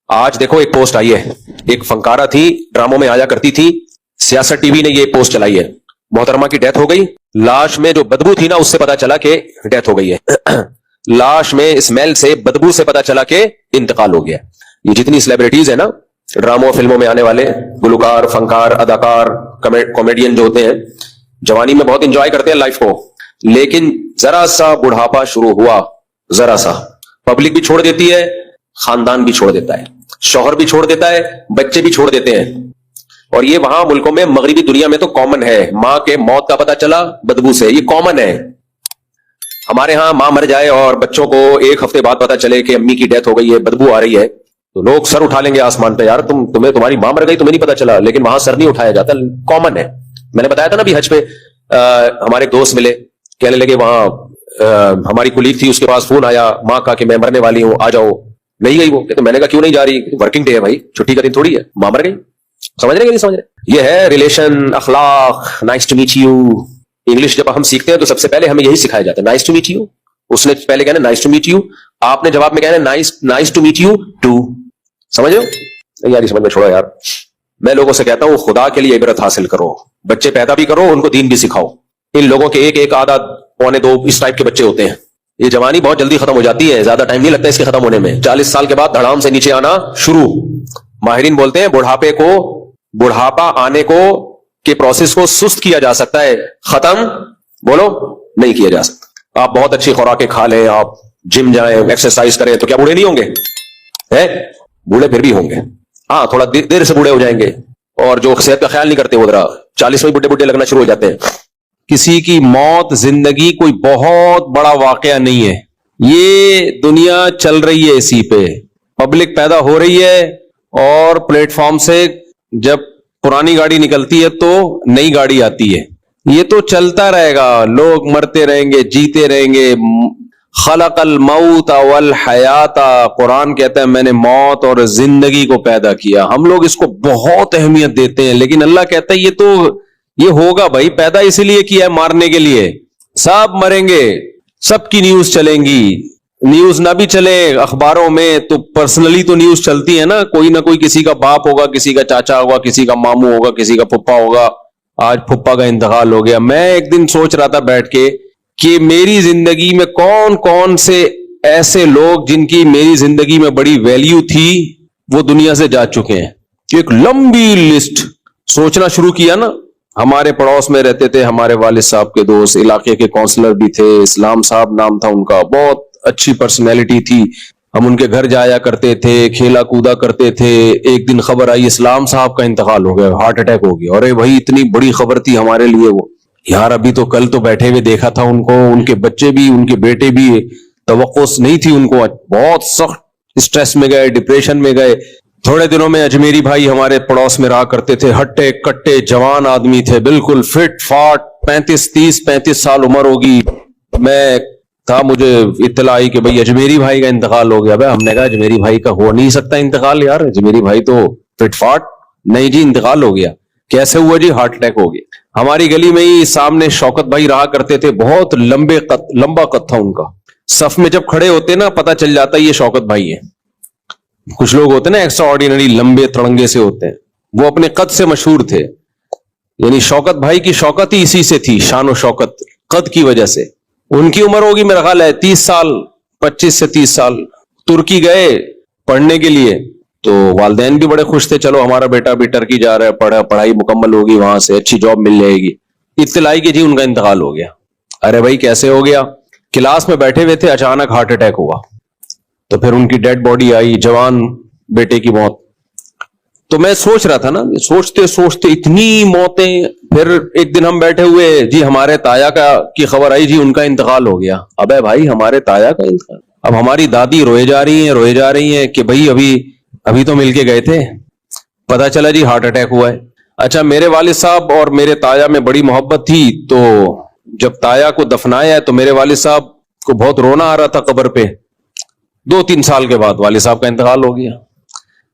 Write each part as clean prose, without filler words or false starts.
آج دیکھو ایک پوسٹ آئی ہے, ایک فنکارہ تھی, ڈراموں میں آیا کرتی تھی, سیاست ٹی وی نے یہ پوسٹ چلائی ہے. محترمہ کی ڈیتھ ہو گئی, لاش میں جو بدبو تھی نا اس سے پتا چلا کہ ڈیتھ ہو گئی ہے. لاش میں اسمیل سے, بدبو سے پتا چلا کہ انتقال ہو گیا. یہ جتنی سیلیبریٹیز ہیں نا, ڈراموں فلموں میں آنے والے گلوکار, فنکار, اداکار, کامیڈین جو ہوتے ہیں, جوانی میں بہت انجوائے کرتے ہیں لائف کو, لیکن ذرا سا بڑھاپا شروع ہوا, ذرا سا, پبلک بھی چھوڑ دیتی ہے, خاندان بھی چھوڑ دیتا ہے, شوہر بھی چھوڑ دیتا ہے, بچے بھی چھوڑ دیتے ہیں. اور یہ وہاں ملکوں میں, مغربی دنیا میں تو کامن ہے. ماں کے موت کا پتا چلا بدبو سے, یہ کامن ہے. ہمارے ہاں ماں مر جائے اور بچوں کو ایک ہفتے بعد پتا چلے کہ امی کی ڈیتھ ہو گئی ہے, بدبو آ رہی ہے, تو لوگ سر اٹھا لیں گے آسمان پہ, یار تمہیں تمہاری ماں مر گئی, تمہیں نہیں پتا چلا. لیکن وہاں سر نہیں اٹھایا جاتا, کامن ہے. میں نے بتایا تھا نا بھی حج پہ ہمارے ایک دوست ملے, کہنے لگے وہاں ہماری کولیگ تھی, اس کے پاس فون آیا ماں کا کہ میں مرنے والی ہوں, آ جاؤ. نہیں گئی وہ, تو میں نے کہا کیوں نہیں جا رہی, ورکنگ ڈے ہے بھائی, چھٹی کا دن تھوڑی ہے, ماں مر گئی. سمجھ رہے کہ نہیں سمجھ رہے؟ یہ ہے ریلیشن, اخلاق, nice to meet you. English جب ہم سیکھتے ہیں تو سب سے پہلے ہمیں یہی سکھایا جاتا ہے, نائس ٹو میٹ یو. اس نے پہلے کہنا نائس ٹو میٹ یو, آپ نے جواب میں کہنا nice to meet you too. سمجھ رہے ہو یار؟ سمجھ میں چھوڑو یار. میں لوگوں سے کہتا ہوں خدا کے لیے عبرت حاصل کرو, بچے پیدا بھی کرو, ان کو دین بھی سکھاؤ. ان لوگوں کے ایک آدھا پونے دو اس ٹائپ کے بچے ہوتے ہیں. یہ جوانی بہت جلدی ختم ہو جاتی ہے, زیادہ ٹائم نہیں لگتا اس کے ختم ہونے میں. 40 سال کے بعد دھڑام سے نیچے آنا شروع. ماہرین بولتے ہیں بڑھاپا آنے کو کے پروسیس کو سست کیا جا سکتا ہے, ختم بولو نہیں کیا جا سکتا. آپ بہت اچھی خوراکیں کھا لیں, آپ جم جائیں, ایکسرسائز کریں, تو کیا بوڑھے نہیں ہوں گے؟ بوڑھے پھر بھی ہوں گے, ہاں تھوڑا دیر سے بوڑھے ہو جائیں گے. اور جو صحت کا خیال نہیں کرتے وہ ذرا 40 میں بڈھے لگنا شروع ہو جاتے ہیں. کسی کی موت, زندگی کوئی بہت بڑا واقعہ نہیں ہے. یہ دنیا چل رہی ہے اسی پہ, پبلک پیدا ہو رہی ہے, اور پلیٹ فارم سے جب پرانی گاڑی نکلتی ہے تو نئی گاڑی آتی ہے. یہ تو چلتا رہے گا, لوگ مرتے رہیں گے, جیتے رہیں گے. خلق الموت والحیات, قرآن کہتا ہے میں نے موت اور زندگی کو پیدا کیا. ہم لوگ اس کو بہت اہمیت دیتے ہیں, لیکن اللہ کہتا ہے یہ ہوگا بھائی, پیدا اسی لیے کیا ہے مارنے کے لیے. سب مریں گے, سب کی نیوز چلیں گی. نیوز نہ بھی چلے اخباروں میں تو پرسنلی تو نیوز چلتی ہے نا, کوئی نہ کوئی, کسی کا باپ ہوگا, کسی کا چاچا ہوگا, کسی کا ماموں ہوگا, کسی کا پھپھا ہوگا. آج پھپھا کا انتقال ہو گیا. میں ایک دن سوچ رہا تھا بیٹھ کے کہ میری زندگی میں کون کون سے ایسے لوگ جن کی میری زندگی میں بڑی ویلیو تھی وہ دنیا سے جا چکے ہیں. ایک لمبی لسٹ سوچنا شروع کیا نا. ہمارے پڑوس میں رہتے تھے ہمارے والد صاحب کے دوست, علاقے کے کونسلر بھی تھے, اسلام صاحب نام تھا ان کا, بہت اچھی پرسنالٹی تھی. ہم ان کے گھر جایا کرتے تھے, کھیلا کودا کرتے تھے. ایک دن خبر آئی اسلام صاحب کا انتقال ہو گیا, ہارٹ اٹیک ہو گیا. ارے بھائی اتنی بڑی خبر تھی ہمارے لیے وہ, یار ابھی تو کل تو بیٹھے ہوئے دیکھا تھا ان کو, ان کے بچے بھی, ان کے بیٹے بھی, توقع نہیں تھی ان کو. بہت سخت اسٹریس میں گئے, ڈپریشن میں گئے. تھوڑے دنوں میں اجمیری بھائی ہمارے پڑوس میں رہا کرتے تھے, ہٹے کٹے جوان آدمی تھے, بالکل فٹ فاٹ, 35 سال عمر ہوگی. میں تھا, مجھے اطلاع آئی کہ بھائی اجمیری بھائی کا انتقال ہو گیا. بھائی ہم نے کہا اجمیری بھائی کا ہو نہیں سکتا انتقال یار, اجمیری بھائی تو فٹ فاٹ. نہیں جی انتقال ہو گیا. کیسے ہوا جی؟ ہارٹ اٹیک ہو گیا. ہماری گلی میں ہی سامنے شوکت بھائی رہا کرتے تھے, بہت لمبا قد تھا ان کا. صف میں جب کھڑے ہوتے نا پتا چل جاتا یہ شوکت بھائی ہے. کچھ لوگ ہوتے نا ایکسٹرا آرڈینری, لمبے تڑنگے سے ہوتے ہیں, وہ اپنے قد سے مشہور تھے. یعنی شوکت بھائی کی شوکت ہی اسی سے تھی, شان و شوکت قد کی وجہ سے. ان کی عمر ہوگی میرا خیال ہے 30 سال, 25 سے 30 سال. ترکی گئے پڑھنے کے لیے تو والدین بھی بڑے خوش تھے, چلو ہمارا بیٹا بھی ٹرکی جا رہا ہے, پڑھائی مکمل ہوگی, وہاں سے اچھی جاب مل جائے گی. اطلاع کی جی ان کا انتقال ہو گیا. ارے بھائی کیسے ہو گیا؟ کلاس میں بیٹھے ہوئے تھے, اچانک ہارٹ اٹیک ہوا. تو پھر ان کی ڈیڈ باڈی آئی, جوان بیٹے کی موت. تو میں سوچ رہا تھا نا, سوچتے سوچتے اتنی موتیں. پھر ایک دن ہم بیٹھے ہوئے, جی ہمارے تایا کی خبر آئی, جی ان کا انتقال ہو گیا. ابے بھائی ہمارے تایا کا انتقال؟ اب ہماری دادی روئے جا رہی ہیں کہ بھائی ابھی تو مل کے گئے تھے, پتا چلا جی ہارٹ اٹیک ہوا ہے. اچھا میرے والد صاحب اور میرے تایا میں بڑی محبت تھی, تو جب تایا کو دفنایا ہے تو میرے والد صاحب کو بہت رونا آ رہا تھا قبر پہ. 2-3 سال کے بعد والد صاحب کا انتقال ہو گیا.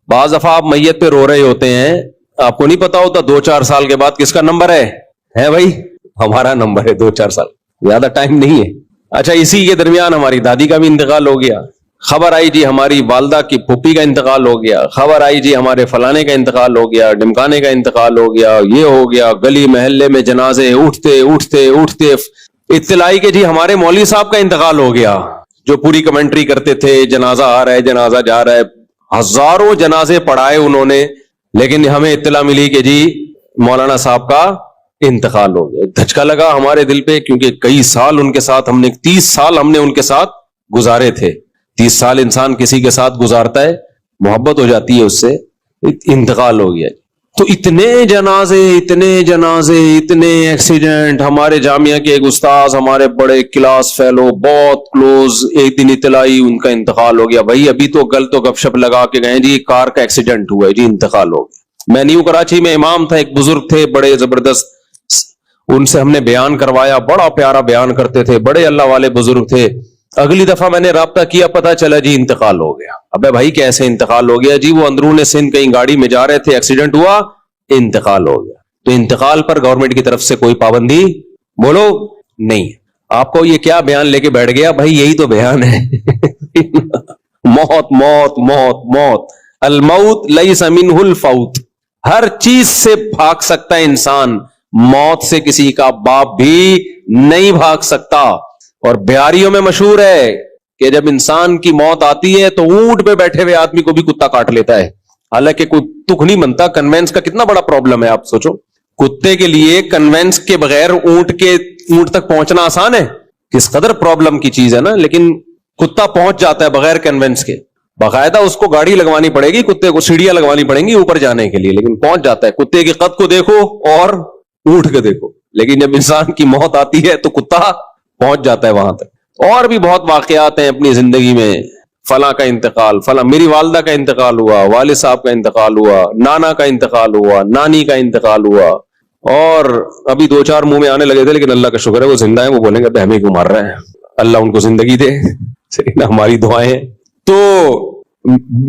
بعض دفعہ آپ میت پہ رو رہے ہوتے ہیں, آپ کو نہیں پتا ہوتا 2-4 سال کے بعد کس کا نمبر ہے بھائی؟ ہمارا نمبر ہے 2-4 سال, زیادہ ٹائم نہیں ہے. اچھا اسی کے درمیان ہماری دادی کا بھی انتقال ہو گیا. خبر آئی جی ہماری والدہ کی پھوپھی کا انتقال ہو گیا, خبر آئی جی ہمارے فلانے کا انتقال ہو گیا, ڈمکانے کا انتقال ہو گیا, یہ ہو گیا. گلی محلے میں جنازے اٹھتے اٹھتے اٹھتے اطلاع آئی کہ جی ہمارے مولوی صاحب کا انتقال ہو گیا, جو پوری کمنٹری کرتے تھے, جنازہ آ رہا ہے جنازہ جا رہا ہے, ہزاروں جنازے پڑھائے انہوں نے, لیکن ہمیں اطلاع ملی کہ جی مولانا صاحب کا انتقال ہو گیا. دھچکا لگا ہمارے دل پہ, کیونکہ کئی سال ان کے ساتھ 30 سال ہم نے ان کے ساتھ گزارے تھے. 30 سال انسان کسی کے ساتھ گزارتا ہے, محبت ہو جاتی ہے اس سے, انتقال ہو گیا. تو اتنے جنازے اتنے ایکسیڈنٹ. ہمارے جامعہ کے ایک استاذ, ہمارے بڑے کلاس فیلو, بہت کلوز, ایک دن اطلاع آئی ان کا انتقال ہو گیا. بھائی ابھی تو گل تو گپ شپ لگا کے گئے جی کار کا ایکسیڈنٹ ہوا ہے جی انتقال ہو گیا. میں نیو کراچی میں امام تھا, ایک بزرگ تھے بڑے زبردست, ان سے ہم نے بیان کروایا, بڑا پیارا بیان کرتے تھے, بڑے اللہ والے بزرگ تھے. اگلی دفعہ میں نے رابطہ کیا, پتا چلا جی انتقال ہو گیا. ابے بھائی کیسے انتقال ہو گیا؟ جی وہ اندرون سندھ کہیں گاڑی میں جا رہے تھے, ایکسیڈنٹ ہوا, انتقال ہو گیا. تو انتقال پر گورنمنٹ کی طرف سے کوئی پابندی بولو نہیں. آپ کو یہ کیا بیان لے کے بیٹھ گیا؟ بھائی یہی تو بیان ہے. موت موت موت موت, الموت لیس منہ الفوت. ہر چیز سے بھاگ سکتا ہے انسان, موت سے کسی کا باپ بھی نہیں بھاگ سکتا. اور بہاریوں میں مشہور ہے کہ جب انسان کی موت آتی ہے تو اونٹ پہ بیٹھے ہوئے آدمی کو بھی کتا کاٹ لیتا ہے. حالانکہ کوئی تک نہیں بنتا. کنوینس کا کتنا بڑا پرابلم ہے, آپ سوچو. کتے کے لیے کنوینس کے بغیر اونٹ تک پہنچنا آسان ہے, کس قدر پرابلم کی چیز ہے نا. لیکن کتا پہنچ جاتا ہے بغیر کنوینس کے. باقاعدہ اس کو گاڑی لگوانی پڑے گی, کتے کو سیڑھیاں لگوانی پڑیں گی اوپر جانے کے لیے, لیکن پہنچ جاتا ہے. کتے کے قد کو دیکھو اور اونٹ کو دیکھو, لیکن جب انسان کی موت آتی ہے تو کتا پہنچ جاتا ہے وہاں تک. اور بھی بہت واقعات ہیں اپنی زندگی میں. فلاں کا انتقال, فلاں میری والدہ کا انتقال ہوا, والد صاحب کا انتقال ہوا, نانا کا انتقال ہوا, نانی کا انتقال ہوا. اور ابھی 2-4 منہ میں آنے لگے تھے, لیکن اللہ کا شکر ہے وہ زندہ ہے. وہ بولیں گے ہمیں کیوں مار رہے ہیں, اللہ ان کو زندگی دے. ہماری دعائیں. تو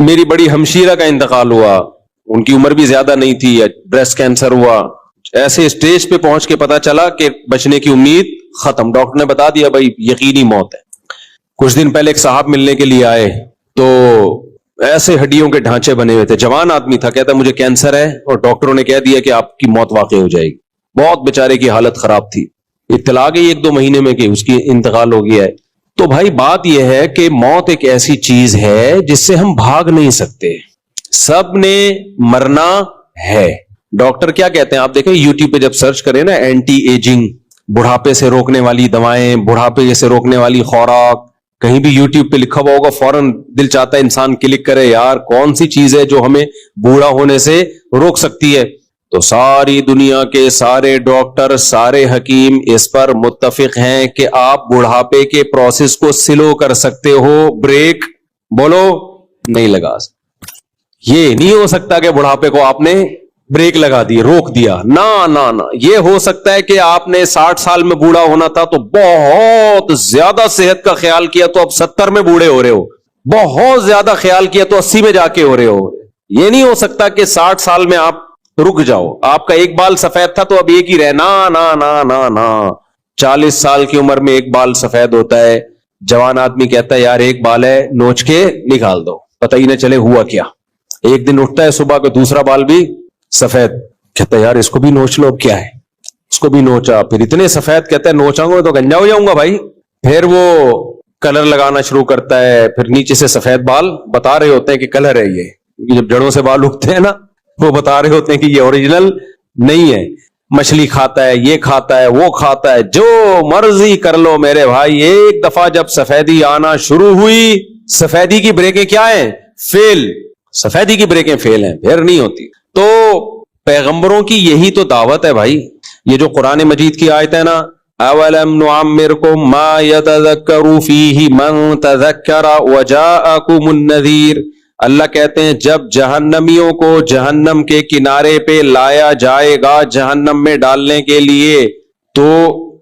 میری بڑی ہمشیرہ کا انتقال ہوا, ان کی عمر بھی زیادہ نہیں تھی, بریسٹ کینسر ہوا. ایسے اسٹیج پہ پہنچ کے پتا چلا کہ بچنے کی امید ختم. ڈاکٹر نے بتا دیا بھائی یقینی موت ہے. کچھ دن پہلے ایک صاحب ملنے کے لیے آئے, تو ایسے ہڈیوں کے ڈھانچے بنے ہوئے تھے, جوان آدمی تھا. کہتا مجھے کینسر ہے اور ڈاکٹروں نے کہہ دیا کہ آپ کی موت واقع ہو جائے گی. بہت بیچارے کی حالت خراب تھی. اطلاع گئی 1-2 مہینے میں کہ اس کی انتقال ہو گیا ہے. تو بھائی بات یہ ہے کہ موت ایک ایسی چیز ہے جس سے ہم بھاگ نہیں سکتے. سب نے مرنا ہے. ڈاکٹر کیا کہتے ہیں آپ دیکھیں یوٹیوب پہ جب سرچ کریں نا, اینٹی ایجنگ, بڑھاپے سے روکنے والی دوائیں, بڑھاپے سے روکنے والی خوراک, کہیں بھی یوٹیوب پہ لکھا ہوا ہوگا, فوراً دل چاہتا ہے انسان کلک کرے, یار کون سی چیز ہے جو ہمیں بوڑھا ہونے سے روک سکتی ہے. تو ساری دنیا کے سارے ڈاکٹر, سارے حکیم اس پر متفق ہیں کہ آپ بڑھاپے کے پروسیس کو سلو کر سکتے ہو, بریک بولو نہیں لگا سکتے. یہ نہیں ہو سکتا کہ بڑھاپے کو آپ نے بریک لگا دی, روک دیا. نہ یہ ہو سکتا ہے کہ آپ نے 60 سال میں بوڑھا ہونا تھا تو بہت زیادہ صحت کا خیال کیا تو اب 70 میں بوڑھے ہو رہے ہو, بہت زیادہ خیال کیا تو 80 میں جا کے ہو رہے ہو. یہ نہیں ہو سکتا کہ 60 سال میں آپ رک جاؤ, آپ کا ایک بال سفید تھا تو اب ایک ہی رہے. نا 40 سال کی عمر میں ایک بال سفید ہوتا ہے. جوان آدمی کہتا ہے یار ایک بال ہے, نوچ کے نکال دو, پتہ ہی نہ چلے ہوا کیا. ایک دن اٹھتا ہے صبح کو دوسرا بال بھی سفید, کہتا ہے یار اس کو بھی نوچ لو, اب کیا ہے. اس کو بھی نوچا, پھر اتنے سفید, کہتا ہے نوچاؤں گا تو گنجا ہو جاؤں گا بھائی. پھر وہ کلر لگانا شروع کرتا ہے, پھر نیچے سے سفید بال بتا رہے ہوتے ہیں کہ کلر ہے یہ, کیونکہ جب جڑوں سے بال اگتے ہیں نا وہ بتا رہے ہوتے ہیں کہ یہ اوریجنل نہیں ہے. مچھلی کھاتا ہے, یہ کھاتا ہے, وہ کھاتا ہے, جو مرضی کر لو میرے بھائی. ایک دفعہ جب سفیدی آنا شروع ہوئی, سفیدی کی بریکیں کیا ہیں؟ فیل. سفیدی کی بریکیں فیل ہیں, پھر نہیں ہوتی. تو پیغمبروں کی یہی تو دعوت ہے بھائی. یہ جو قرآن مجید کی آیت ہے نا, اولم نعمرکم ما یتذکر فیہ من تذکر وجاءکم النذیر. اللہ کہتے ہیں جب جہنمیوں کو جہنم کے کنارے پہ لایا جائے گا جہنم میں ڈالنے کے لیے, تو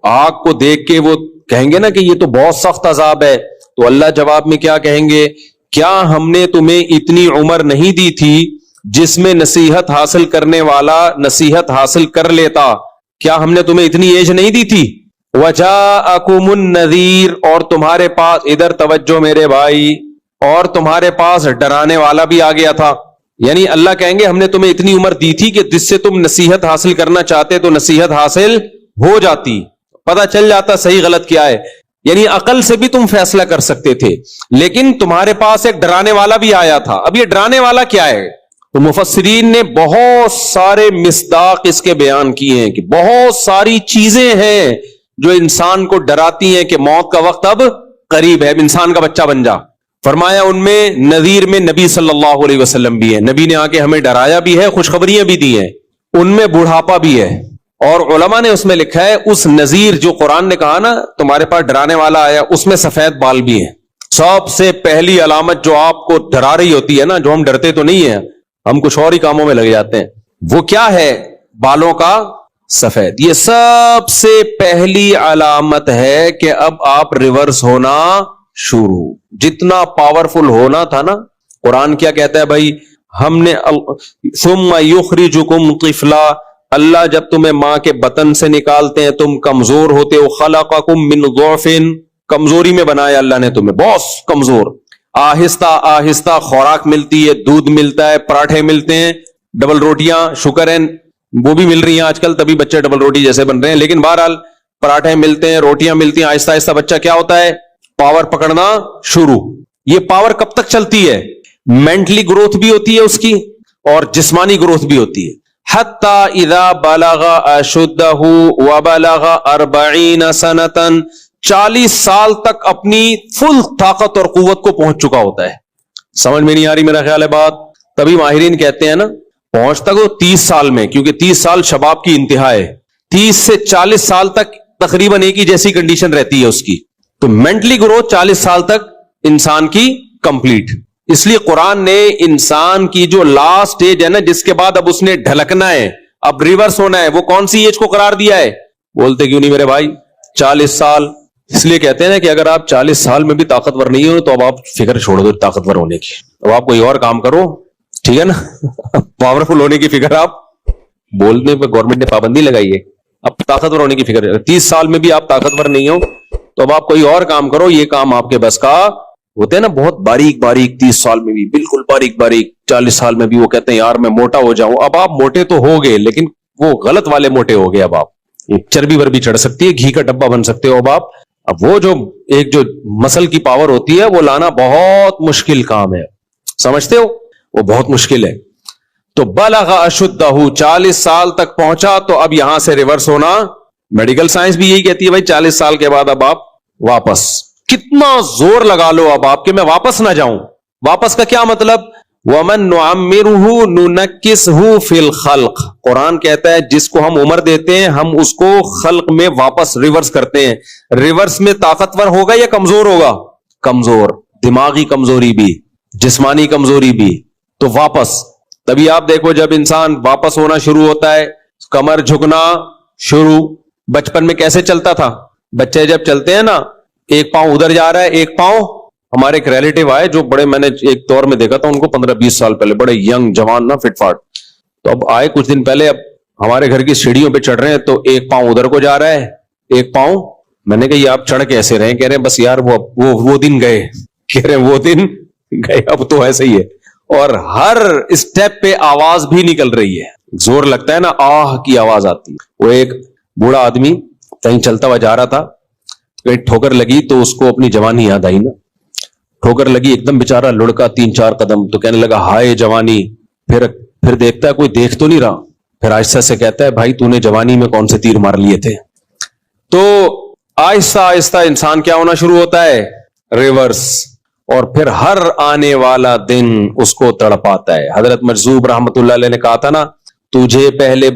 آگ کو دیکھ کے وہ کہیں گے نا کہ یہ تو بہت سخت عذاب ہے. تو اللہ جواب میں کیا کہیں گے؟ کیا ہم نے تمہیں اتنی عمر نہیں دی تھی جس میں نصیحت حاصل کرنے والا نصیحت حاصل کر لیتا؟ کیا ہم نے تمہیں اتنی ایج نہیں دی تھی؟ وجاءکم النذیر, اور تمہارے پاس, ادھر توجہ میرے بھائی, اور تمہارے پاس ڈرانے والا بھی آ گیا تھا. یعنی اللہ کہیں گے ہم نے تمہیں اتنی عمر دی تھی کہ جس سے تم نصیحت حاصل کرنا چاہتے تو نصیحت حاصل ہو جاتی, پتہ چل جاتا صحیح غلط کیا ہے. یعنی عقل سے بھی تم فیصلہ کر سکتے تھے, لیکن تمہارے پاس ایک ڈرانے والا بھی آیا تھا. اب یہ ڈرانے والا کیا ہے؟ تو مفسرین نے بہت سارے مصداق اس کے بیان کیے ہیں کہ بہت ساری چیزیں ہیں جو انسان کو ڈراتی ہیں کہ موت کا وقت اب قریب ہے, اب انسان کا بچہ بن جا. فرمایا ان میں نذیر میں نبی صلی اللہ علیہ وسلم بھی ہے, نبی نے آ کے ہمیں ڈرایا بھی ہے, خوشخبریاں بھی دی ہیں. ان میں بڑھاپا بھی ہے, اور علماء نے اس میں لکھا ہے اس نذیر جو قرآن نے کہا نا تمہارے پاس ڈرانے والا آیا, اس میں سفید بال بھی ہیں. سب سے پہلی علامت جو آپ کو ڈرا رہی ہوتی ہے نا, جو ہم ڈرتے تو نہیں ہیں, ہم کچھ اور ہی کاموں میں لگ جاتے ہیں, وہ کیا ہے؟ بالوں کا سفید. یہ سب سے پہلی علامت ہے کہ اب آپ ریورس ہونا شروع. جتنا پاورفل ہونا تھا نا, قرآن کیا کہتا ہے بھائی, ہم نے ثم یخرجکم طفلا, اللہ جب تمہیں ماں کے بطن سے نکالتے ہیں تم کمزور ہوتے ہو, خلقکم من ضعف, کمزوری میں بنایا اللہ نے تمہیں, بہت کمزور. آہستہ آہستہ خوراک ملتی ہے, دودھ ملتا ہے, پراٹھے ملتے ہیں, ڈبل روٹیاں شکر ہے وہ بھی مل رہی ہیں آج کل, تبھی بچے ڈبل روٹی جیسے بن رہے ہیں, لیکن بہرحال پراٹھے ملتے ہیں, روٹیاں ملتی ہیں, آہستہ آہستہ بچہ کیا ہوتا ہے؟ پاور پکڑنا شروع. یہ پاور کب تک چلتی ہے؟ مینٹلی گروتھ بھی ہوتی ہے اس کی, اور جسمانی گروتھ بھی ہوتی ہے. حتی اذا بلغ اشدہ وبلغ 40 سنۃ, 40 سال تک اپنی فل طاقت اور قوت کو پہنچ چکا ہوتا ہے. سمجھ میں نہیں آ رہی میرا خیال ہے بات؟ تبھی ماہرین کہتے ہیں نا پہنچتا کو 30 سال میں, کیونکہ 30 سال شباب کی انتہا ہے. 30 سے 40 سال تک تقریباً ایک ہی جیسی کنڈیشن رہتی ہے اس کی. تو مینٹلی گروتھ 40 سال تک انسان کی کمپلیٹ. اس لیے قرآن نے انسان کی جو لاسٹ ایج ہے نا, جس کے بعد اب اس نے ڈھلکنا ہے, اب ریورس ہونا ہے, وہ کون سی ایج کو قرار دیا ہے؟ بولتے کیوں نہیں میرے بھائی؟ 40 سال. اس لیے کہتے ہیں نا کہ اگر آپ 40 سال میں بھی طاقتور نہیں ہو تو اب آپ فکر چھوڑ دو طاقتور ہونے کی, اب آپ کوئی اور کام کرو, ٹھیک ہے نا. پاورفل ہونے کی فکر, آپ بولنے پہ گورنمنٹ نے پابندی لگائی ہے, اب طاقتور ہونے کی فکر. 30 سال میں بھی آپ طاقتور نہیں ہو تو اب آپ کوئی اور کام کرو, یہ کام آپ کے بس کا ہوتے ہیں نا, بہت باریک باریک. 30 سال میں بھی بالکل باریک باریک, 40 سال میں بھی وہ کہتے ہیں یار میں موٹا ہو جاؤں. اب آپ موٹے تو ہو گئے, لیکن وہ غلط والے موٹے ہو گئے. اب آپ چربی وربی چڑھ سکتی ہے, گھی کا ڈبہ بن سکتے ہو اب وہ جو ایک جو مسل کی پاور ہوتی ہے وہ لانا بہت مشکل کام ہے, سمجھتے ہو, وہ بہت مشکل ہے. تو بلغ اشدہ, 40 سال تک پہنچا تو اب یہاں سے ریورس ہونا. میڈیکل سائنس بھی یہی کہتی ہے بھائی 40 سال کے بعد اب آپ واپس, کتنا زور لگا لو اب آپ کہ میں واپس نہ جاؤں. واپس کا کیا مطلب؟ وَمَن نُعَمِّرُهُ نُنَكِّسْهُ فِي الْخَلْقِ, قرآن کہتا ہے جس کو ہم عمر دیتے ہیں ہم اس کو خلق میں واپس ریورس کرتے ہیں. ریورس میں طاقتور ہوگا یا کمزور ہوگا؟ کمزور, دماغی کمزوری بھی, جسمانی کمزوری بھی. تو واپس, تبھی آپ دیکھو جب انسان واپس ہونا شروع ہوتا ہے, کمر جھکنا شروع. بچپن میں کیسے چلتا تھا؟ بچے جب چلتے ہیں نا, ایک پاؤں ادھر جا رہا ہے, ایک پاؤں. ہمارے ایک ریلیٹیو آئے جو بڑے, میں نے ایک دور میں دیکھا تھا ان کو 15-20 سال پہلے, بڑے ینگ جوان نا, فٹ فاٹ. تو اب آئے کچھ دن پہلے, اب ہمارے گھر کی سیڑھیوں پہ چڑھ رہے ہیں تو ایک پاؤں ادھر کو جا رہا ہے, ایک پاؤں. میں نے کہا یہ آپ چڑھ کیسے رہے ہیں؟ کہہ رہے ہیں بس یار وہ دن گئے. کہہ رہے ہیں وہ دن گئے, اب تو ایسے ہی ہے. اور ہر اسٹیپ پہ آواز بھی نکل رہی ہے, زور لگتا ہے نا, آہ کی آواز آتی ہے. وہ ایک بوڑھا آدمی کہیں چلتا ہوا جا رہا تھا, کہیں ٹھوکر لگی تو اس کو اپنی جوانی یاد آئی نا. ٹھوکر لگی, ایک دم بےچارا لڑکا 3-4 قدم, تو کہنے لگا ہائے جوانی. پھر دیکھتا ہے کوئی دیکھ تو نہیں رہا, پھر آہستہ سے کہتا ہے بھائی تو نے جوانی میں کون سے تیر مار لیے تھے. تو آہستہ آہستہ انسان کیا ہونا شروع ہوتا ہے؟ ریورس. اور پھر ہر آنے والا دن اس کو تڑپاتا ہے. حضرت مجذوب رحمت اللہ علیہ نے کہا تھا نا, تجھے پہلے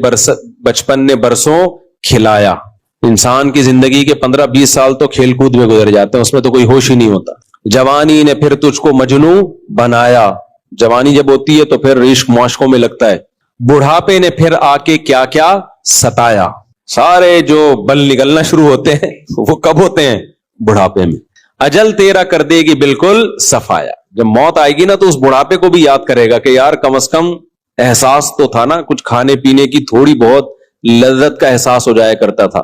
بچپن نے برسوں کھلایا. انسان کی زندگی کے 15-20 سال تو کھیل کود میں گزر جاتے ہیں, اس میں تو کوئی ہوش ہی نہیں ہوتا. جوانی نے پھر تجھ کو مجنوں بنایا. جوانی جب ہوتی ہے تو پھر عشق معاشقوں میں لگتا ہے. بڑھاپے نے پھر آ کے کیا کیا ستایا. سارے جو بل نکلنا شروع ہوتے ہیں وہ کب ہوتے ہیں؟ بڑھاپے میں. اجل تیرا کر دے گی بالکل صفایا. جب موت آئے گی نا تو اس بڑھاپے کو بھی یاد کرے گا کہ یار کم از کم احساس تو تھا نا, کچھ کھانے پینے کی تھوڑی بہت لذت کا احساس ہو جایا کرتا تھا.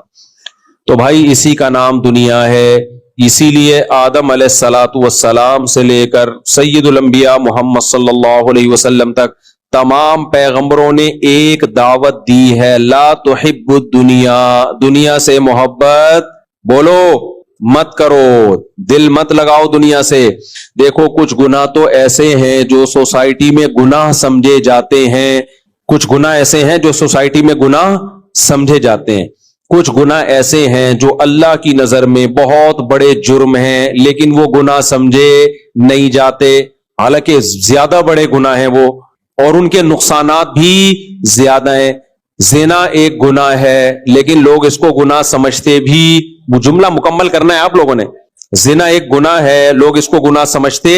تو بھائی اسی کا نام دنیا ہے, اسی لیے آدم علیہ الصلوۃ والسلام سے لے کر سید الانبیاء محمد صلی اللہ علیہ وسلم تک تمام پیغمبروں نے ایک دعوت دی ہے، لا تحب الدنیا، دنیا سے محبت بولو مت کرو، دل مت لگاؤ دنیا سے۔ دیکھو کچھ گناہ تو ایسے ہیں جو سوسائٹی میں گناہ سمجھے جاتے ہیں، کچھ گناہ ایسے ہیں جو سوسائٹی میں گناہ سمجھے جاتے ہیں، کچھ گناہ ایسے ہیں جو اللہ کی نظر میں بہت بڑے جرم ہیں لیکن وہ گناہ سمجھے نہیں جاتے، حالانکہ زیادہ بڑے گناہ ہیں وہ، اور ان کے نقصانات بھی زیادہ ہیں۔ زنا ایک گناہ ہے لیکن لوگ اس کو گناہ سمجھتے بھی، وہ جملہ مکمل کرنا ہے آپ لوگوں نے، زنا ایک گناہ ہے، لوگ اس کو گناہ سمجھتے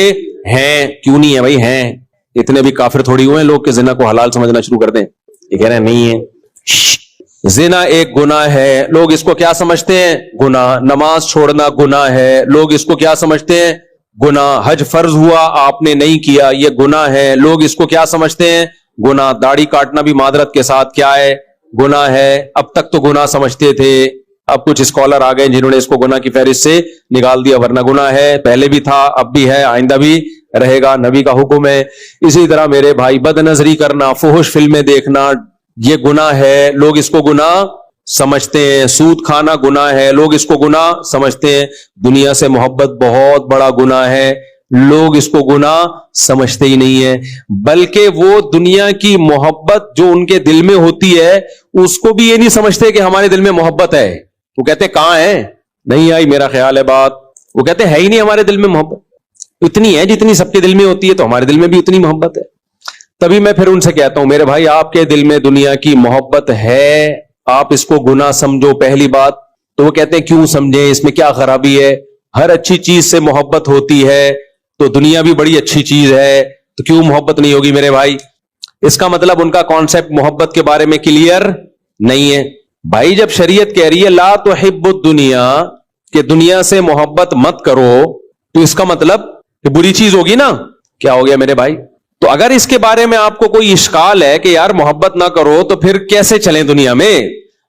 ہیں، کیوں نہیں ہے بھائی، ہیں، اتنے بھی کافر تھوڑی ہوئے ہیں لوگ کہ زنا کو حلال سمجھنا شروع کر دیں، یہ کہہ رہے ہیں نہیں ہے۔ زنا ایک گناہ ہے، لوگ اس کو کیا سمجھتے ہیں؟ گناہ۔ نماز چھوڑنا گناہ ہے، لوگ اس کو کیا سمجھتے ہیں؟ گناہ۔ حج فرض ہوا آپ نے نہیں کیا، یہ گناہ ہے، لوگ اس کو کیا سمجھتے ہیں؟ گناہ۔ داڑھی کاٹنا بھی معذرت کے ساتھ کیا ہے؟ گناہ ہے۔ اب تک تو گناہ سمجھتے تھے، اب کچھ اسکالر آ گئے جنہوں نے اس کو گناہ کی فہرست سے نکال دیا، ورنہ گناہ ہے، پہلے بھی تھا، اب بھی ہے، آئندہ بھی رہے گا، نبی کا حکم ہے۔ اسی طرح میرے بھائی بد نظری کرنا، فحش فلمیں دیکھنا، یہ گناہ ہے، لوگ اس کو گناہ سمجھتے ہیں۔ سود کھانا گناہ ہے، لوگ اس کو گناہ سمجھتے ہیں۔ دنیا سے محبت بہت بڑا گناہ ہے، لوگ اس کو گناہ سمجھتے ہی نہیں ہیں، بلکہ وہ دنیا کی محبت جو ان کے دل میں ہوتی ہے اس کو بھی یہ نہیں سمجھتے کہ ہمارے دل میں محبت ہے، وہ کہتے کہاں ہے، نہیں آئی میرا خیال ہے بات، وہ کہتے ہے ہی نہیں ہمارے دل میں محبت، اتنی ہے جتنی سب کے دل میں ہوتی ہے، تو ہمارے دل میں بھی اتنی محبت ہے۔ تبھی میں پھر ان سے کہتا ہوں میرے بھائی آپ کے دل میں دنیا کی محبت ہے، آپ اس کو گناہ سمجھو پہلی بات، تو وہ کہتے ہیں کیوں سمجھیں، اس میں کیا خرابی ہے، ہر اچھی چیز سے محبت ہوتی ہے، تو دنیا بھی بڑی اچھی چیز ہے، تو کیوں محبت نہیں ہوگی میرے بھائی؟ اس کا مطلب ان کا کانسیپٹ محبت کے بارے میں کلیئر نہیں ہے۔ بھائی جب شریعت کہہ رہی ہے لا تحب الدنیا، کہ دنیا سے محبت مت کرو، تو اس کا مطلب کہ بری چیز ہوگی نا، کیا ہو گیا میرے بھائی؟ تو اگر اس کے بارے میں آپ کو کوئی اشکال ہے کہ یار محبت نہ کرو تو پھر کیسے چلیں دنیا میں؟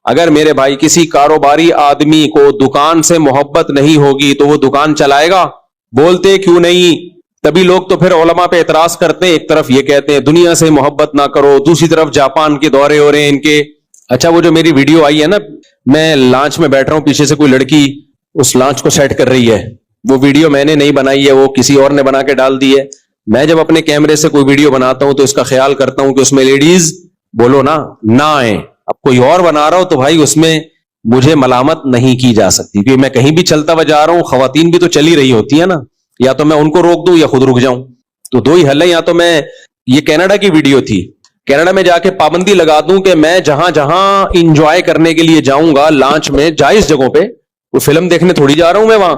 اگر میرے بھائی کسی کاروباری آدمی کو دکان سے محبت نہیں ہوگی تو وہ دکان چلائے گا؟ بولتے کیوں نہیں؟ تبھی لوگ تو پھر علماء پہ اعتراض کرتے ہیں، ایک طرف یہ کہتے ہیں دنیا سے محبت نہ کرو، دوسری طرف جاپان کے دورے ہو رہے ہیں ان کے۔ اچھا وہ جو میری ویڈیو آئی ہے نا، میں لانچ میں بیٹھ رہا ہوں، پیچھے سے کوئی لڑکی اس لانچ کو سیٹ کر رہی ہے، وہ ویڈیو میں نے نہیں بنائی ہے، وہ کسی اور نے بنا کے ڈال دی ہے۔ میں جب اپنے کیمرے سے کوئی ویڈیو بناتا ہوں تو اس کا خیال کرتا ہوں کہ اس میں لیڈیز بولو نا نہ آئیں، اب کوئی اور بنا رہا ہو تو بھائی اس میں مجھے ملامت نہیں کی جا سکتی، کیونکہ میں کہیں بھی چلتا ہوا جا رہا ہوں، خواتین بھی تو چلی رہی ہوتی ہے نا، یا تو میں ان کو روک دوں یا خود رک جاؤں، تو دو ہی حل ہے، یا تو میں، یہ کینیڈا کی ویڈیو تھی، کینیڈا میں جا کے پابندی لگا دوں کہ میں جہاں جہاں انجوائے کرنے کے لیے جاؤں گا لانچ میں، جائز جگہوں پہ، وہ فلم دیکھنے تھوڑی جا رہا ہوں میں وہاں،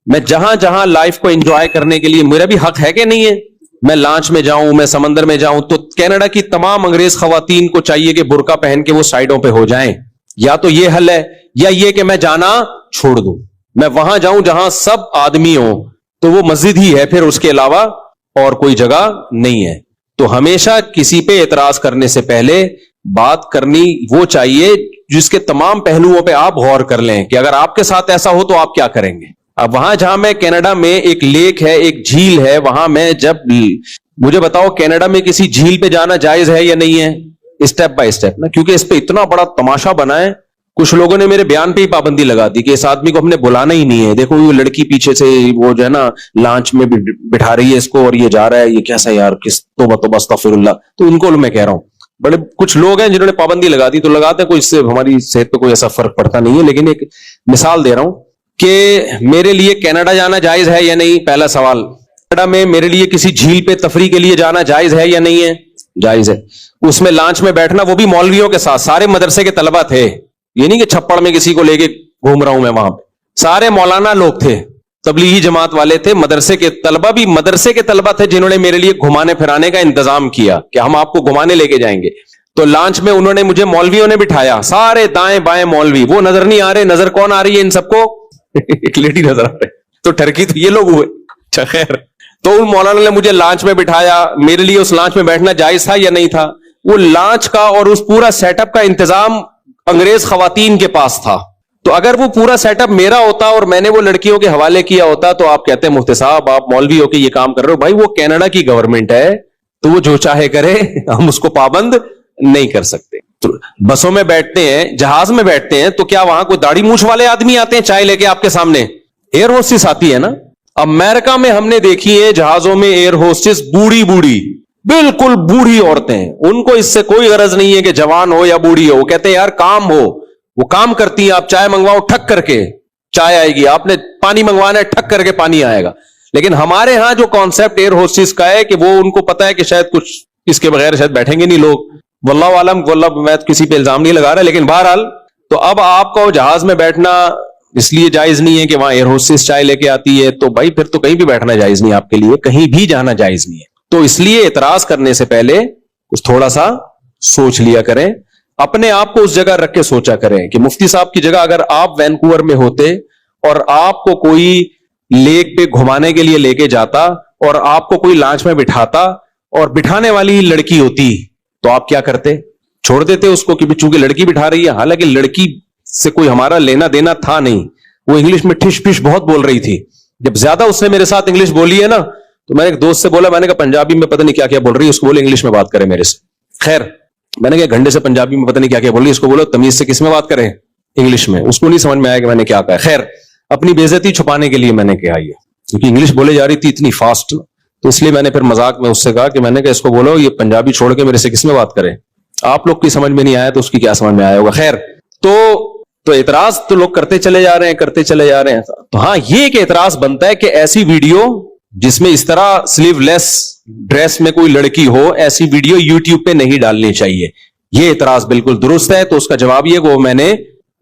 میں جہاں جہاں لائف کو انجوائے کرنے کے لیے، میرا بھی حق ہے کہ نہیں ہے، میں لانچ میں جاؤں، میں سمندر میں جاؤں، تو کینیڈا کی تمام انگریز خواتین کو چاہیے کہ برقع پہن کے وہ سائڈوں پہ ہو جائیں، یا تو یہ حل ہے، یا یہ کہ میں جانا چھوڑ دوں، میں وہاں جاؤں جہاں سب آدمی ہوں، تو وہ مسجد ہی ہے پھر، اس کے علاوہ اور کوئی جگہ نہیں ہے۔ تو ہمیشہ کسی پہ اعتراض کرنے سے پہلے بات کرنی وہ چاہیے جس کے تمام پہلوؤں پہ آپ غور کر لیں کہ اگر آپ کے ساتھ ایسا ہو تو آپ کیا کریں گے۔ اب وہاں جہاں میں کینیڈا میں ایک لیک ہے، ایک جھیل ہے، وہاں میں جب، مجھے بتاؤ کینیڈا میں کسی جھیل پہ جانا جائز ہے یا نہیں ہے؟ اسٹیپ بائی اسٹیپ نا، کیونکہ اس پہ اتنا بڑا تماشا بنا ہے، کچھ لوگوں نے میرے بیان پہ ہی پابندی لگا دی کہ اس آدمی کو ہم نے بلانا ہی نہیں ہے، دیکھو وہ لڑکی پیچھے سے وہ جو ہے نا لانچ میں بٹھا رہی ہے اس کو اور یہ جا رہا ہے، یہ کیسا یار، کس توبہ استغفر اللہ۔ تو ان کو میں کہہ رہا ہوں، بڑے کچھ لوگ ہیں جنہوں نے پابندی لگا دی، تو لگاتے کوئی، اس سے ہماری صحت پہ کوئی ایسا فرق پڑتا نہیں ہے، لیکن ایک مثال دے رہا ہوں کہ میرے لیے کینیڈا جانا جائز ہے یا نہیں۔ پہلا سوال، کینیڈا میں میرے لیے کسی جھیل پہ تفریح کے لیے جانا جائز ہے یا نہیں ہے؟ جائز ہے۔ اس میں لانچ میں بیٹھنا، وہ بھی مولویوں کے ساتھ، سارے مدرسے کے طلبہ تھے، یہ نہیں کہ چھپڑ میں کسی کو لے کے گھوم رہا ہوں میں، وہاں پہ سارے مولانا لوگ تھے، تبلیغی جماعت والے تھے، مدرسے کے طلبہ بھی مدرسے کے طلبہ تھے جنہوں نے میرے لیے گھمانے پھرانے کا انتظام کیا کہ ہم آپ کو گھمانے لے کے جائیں گے۔ تو لانچ میں انہوں نے مجھے، مولویوں نے بٹھایا، سارے دائیں بائیں مولوی، وہ نظر نہیں آ رہے، نظر کون آ رہی ہے ان سب کو؟ ایک لیڈی نظر آ رہے، تو ٹرکی تو یہ لوگ ہوئے۔ اچھا خیر، تو ان مولانا نے مجھے لانچ میں بٹھایا، میرے لیے اس لانچ میں بیٹھنا جائز تھا یا نہیں تھا؟ وہ لانچ کا اور اس پورا سیٹ اپ کا انتظام انگریز خواتین کے پاس تھا، تو اگر وہ پورا سیٹ اپ میرا ہوتا اور میں نے وہ لڑکیوں کے حوالے کیا ہوتا تو آپ کہتے ہیں مفتی صاحب آپ مولوی ہو کے یہ کام کر رہے ہو. بھائی وہ کینیڈا کی گورنمنٹ ہے تو وہ جو چاہے کرے, ہم اس کو پابند نہیں کر سکتے. تو بسوں میں بیٹھتے ہیں, جہاز میں بیٹھتے ہیں, تو کیا وہاں کوئی داڑھی مونچھ والے آدمی آتے ہیں چائے لے کے آپ کے سامنے؟ ایئر ہوسٹس آتی ہے نا. امریکہ میں ہم نے دیکھی ہے جہازوں میں ایئر ہوسٹس بوڑھی بوڑھی, بالکل بوڑھی عورتیں, ان کو اس سے کوئی غرض نہیں ہے کہ جوان ہو یا بوڑھی ہو. وہ کہتے ہیں یار کام ہو, وہ کام کرتی ہیں. آپ چائے منگواؤ ٹھک کر کے چائے آئے گی, آپ نے پانی منگوانا ہے ٹھک کر کے پانی آئے گا. لیکن ہمارے ہاں جو کانسیپٹ ایئر ہوسٹس کا ہے کہ وہ ان کو پتا ہے کہ شاید کچھ اس کے بغیر شاید بیٹھیں گے نہیں لوگ, واللہ عالم, واللہ میں کسی پہ الزام نہیں لگا رہا, لیکن بہرحال تو اب آپ کو جہاز میں بیٹھنا اس لیے جائز نہیں ہے کہ وہاں ایئر ہوسٹس چائے لے کے آتی ہے, تو بھائی پھر تو کہیں بھی بیٹھنا جائز نہیں, آپ کے لیے کہیں بھی جانا جائز نہیں ہے. تو اس لیے اعتراض کرنے سے پہلے کچھ تھوڑا سا سوچ لیا کریں, اپنے آپ کو اس جگہ رکھ کے سوچا کریں کہ مفتی صاحب کی جگہ اگر آپ وینکوور میں ہوتے اور آپ کو کوئی لیک پہ گھمانے کے لیے لے کے جاتا اور آپ کو کوئی لانچ میں بٹھاتا اور بٹھانے والی لڑکی ہوتی تو آپ کیا کرتے؟ چھوڑ دیتے اس کو کہ چونکہ لڑکی بٹھا رہی ہے. حالانکہ لڑکی سے کوئی ہمارا لینا دینا تھا نہیں, وہ انگلش میں ٹھش پش بہت بول رہی تھی. جب زیادہ اس نے میرے ساتھ انگلش بولی ہے نا تو میں نے ایک دوست سے بولا, میں نے کہا پنجابی میں پتہ نہیں کیا کیا بول رہی ہے, اس کو بولے انگلش میں بات کرے میرے سے. خیر میں نے کہا گھنٹے سے پنجابی میں پتہ نہیں کیا کیا بول رہی ہے, اس کو بولو تمیز سے کس میں بات کرے, انگلش میں. اس کو نہیں سمجھ میں آیا کہ میں نے کیا کہا. خیر اپنی بے عزتی چھپانے کے لیے میں نے کہا یہ, کیونکہ انگلش بولے جا رہی تھی اتنی فاسٹ, تو اس لیے میں نے پھر مذاق میں اس سے کہا کہ میں نے کہا اس کو بولو یہ پنجابی چھوڑ کے میرے سے کس میں بات کرے. آپ لوگ کی سمجھ میں نہیں آیا تو اس کی کیا سمجھ میں آیا ہوگا. خیر تو اعتراض تو لوگ کرتے چلے جا رہے ہیں. تو ہاں یہ ایک اعتراض بنتا ہے کہ ایسی ویڈیو جس میں اس طرح سلیو لیس ڈریس میں کوئی لڑکی ہو, ایسی ویڈیو یوٹیوب پہ نہیں ڈالنی چاہیے. یہ اعتراض بالکل درست ہے. تو اس کا جواب یہ کہ وہ میں نے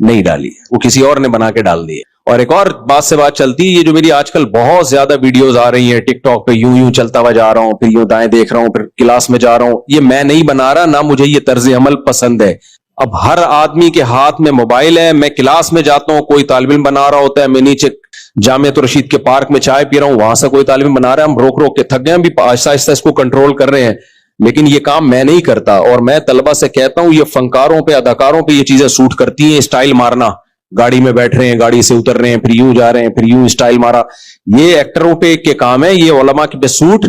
نہیں ڈالی, وہ کسی اور نے بنا کے ڈال دی ہے. اور ایک اور بات سے بات چلتی ہے, یہ جو میری آج کل بہت زیادہ ویڈیوز آ رہی ہیں ٹک ٹاک پہ, یوں چلتا ہوا جا رہا ہوں, پھر یوں دائیں دیکھ رہا ہوں, پھر کلاس میں جا رہا ہوں, یہ میں نہیں بنا رہا, نہ مجھے یہ طرز عمل پسند ہے. اب ہر آدمی کے ہاتھ میں موبائل ہے. میں کلاس میں جاتا ہوں, کوئی طالب علم بنا رہا ہوتا ہے, میں نیچے جامعۃ الرشید کے پارک میں چائے پی رہا ہوں, وہاں سے کوئی طالب علم بنا رہا ہے, ہم روک روک کے تھک گئے, ہم بھی آہستہ آہستہ اس کو کنٹرول کر رہے ہیں. لیکن یہ کام میں نہیں کرتا, اور میں طلبہ سے کہتا ہوں یہ فنکاروں پہ, اداکاروں پہ یہ چیزیں سوٹ کرتی ہیں. اسٹائل مارنا, گاڑی میں بیٹھ رہے ہیں, گاڑی سے اتر رہے ہیں, پھر یوں جا رہے ہیں, پھر یوں اسٹائل مارا, یہ ایکٹروں پہ کے کام ہے. یہ علماء کے پہ سوٹ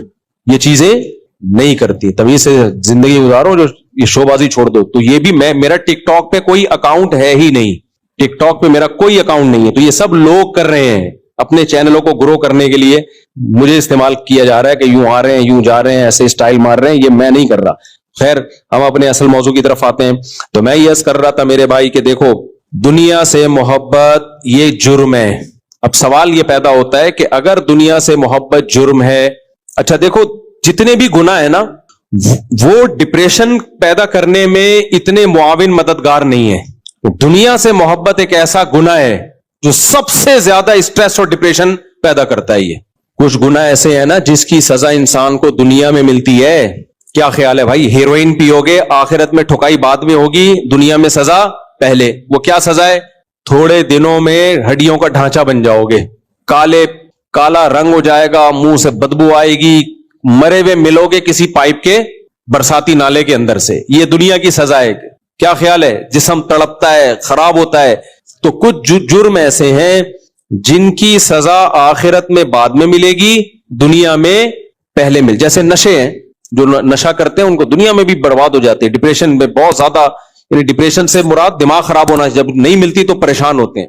یہ چیزیں نہیں کرتی. تمیز سے زندگی گزارو, جو یہ شو بازی چھوڑ دو. تو یہ بھی میرا ٹک ٹاک پہ کوئی اکاؤنٹ ہے ہی نہیں, ٹک ٹاک پہ میرا کوئی اکاؤنٹ نہیں ہے. تو یہ سب لوگ کر رہے ہیں اپنے چینلوں کو گرو کرنے کے لیے, مجھے استعمال کیا جا رہا ہے کہ یوں آ رہے ہیں, یوں جا رہے ہیں, ایسے اسٹائل مار رہے ہیں. یہ میں نہیں کر رہا. خیر ہم اپنے اصل موضوع کی طرف آتے ہیں. تو میں یہ عرض کر رہا تھا میرے بھائی کہ دیکھو, دنیا سے محبت یہ جرم ہے. اب سوال یہ پیدا ہوتا ہے کہ اگر دنیا سے محبت جرم ہے, اچھا دیکھو جتنے بھی گناہ ہیں نا وہ ڈپریشن پیدا کرنے میں اتنے معاون مددگار نہیں ہے. دنیا سے محبت ایک ایسا گناہ ہے جو سب سے زیادہ اسٹریس اور ڈپریشن پیدا کرتا ہے. یہ کچھ گناہ ایسے ہیں نا جس کی سزا انسان کو دنیا میں ملتی ہے. کیا خیال ہے بھائی؟ ہیروئن پیو گے, آخرت میں ٹھکائی بعد میں ہوگی, دنیا میں سزا پہلے. وہ کیا سزا ہے؟ تھوڑے دنوں میں ہڈیوں کا ڈھانچہ بن جاؤ گے, کالا رنگ ہو جائے گا, منہ سے بدبو آئے گی, مرے ہوئے ملو گے کسی پائپ کے برساتی نالے کے اندر سے. یہ دنیا کی سزا ہے. کیا خیال ہے؟ جسم تڑپتا ہے, خراب ہوتا ہے. تو کچھ جرم ایسے ہیں جن کی سزا آخرت میں بعد میں ملے گی, دنیا میں پہلے جیسے نشے ہیں, جو نشہ کرتے ہیں ان کو دنیا میں بھی برباد ہو جاتے ہیں. ڈپریشن میں بہت زیادہ, یعنی ڈپریشن سے مراد دماغ خراب ہونا, جب نہیں ملتی تو پریشان ہوتے ہیں.